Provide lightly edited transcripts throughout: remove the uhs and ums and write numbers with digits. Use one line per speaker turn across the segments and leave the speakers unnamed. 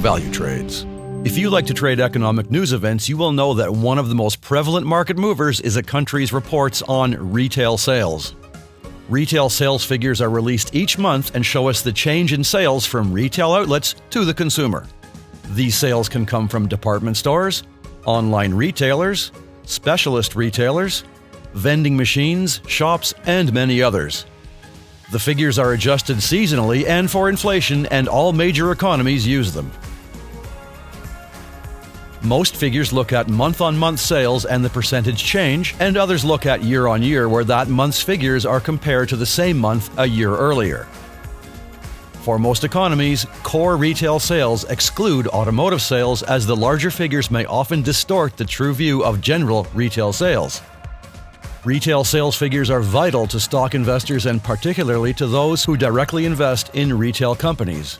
value trades. If you like to trade economic news events, you will know that one of the most prevalent market movers is a country's reports on retail sales. Retail sales figures are released each month and show us the change in sales from retail outlets to the consumer. These sales can come from department stores, online retailers, specialist retailers, vending machines, shops, and many others. The figures are adjusted seasonally and for inflation, and all major economies use them. Most figures look at month-on-month sales and the percentage change, and others look at year-on-year, where that month's figures are compared to the same month a year earlier. For most economies, core retail sales exclude automotive sales, as the larger figures may often distort the true view of general retail sales. Retail sales figures are vital to stock investors and particularly to those who directly invest in retail companies.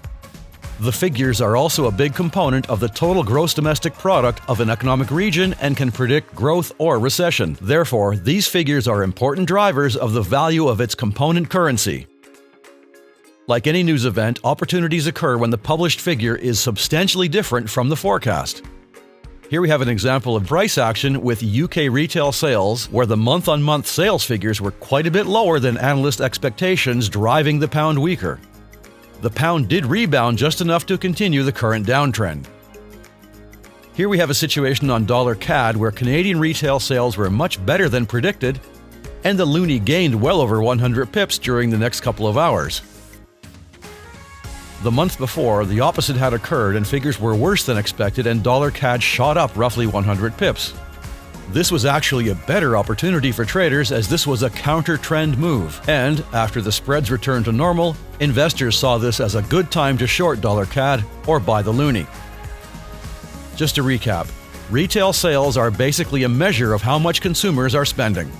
The figures are also a big component of the total gross domestic product of an economic region and can predict growth or recession. Therefore, these figures are important drivers of the value of its component currency. Like any news event, opportunities occur when the published figure is substantially different from the forecast. Here we have an example of price action with UK retail sales, where the month-on-month sales figures were quite a bit lower than analyst expectations, driving the pound weaker. The pound did rebound just enough to continue the current downtrend. Here we have a situation on $CAD where Canadian retail sales were much better than predicted, and the loonie gained well over 100 pips during the next couple of hours. The month before, the opposite had occurred and figures were worse than expected, and $CAD shot up roughly 100 pips. This was actually a better opportunity for traders, as this was a counter-trend move, and after the spreads returned to normal, investors saw this as a good time to short $CAD or buy the loonie. Just to recap, retail sales are basically a measure of how much consumers are spending.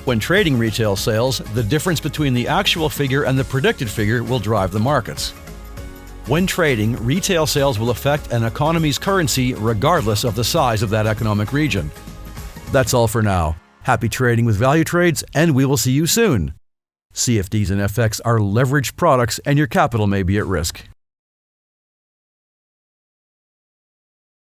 When trading retail sales, the difference between the actual figure and the predicted figure will drive the markets. When trading, retail sales will affect an economy's currency regardless of the size of that economic region. That's all for now. Happy trading with value trades, and we will see you soon. CFDs and FX are leveraged products, and your capital may be at risk.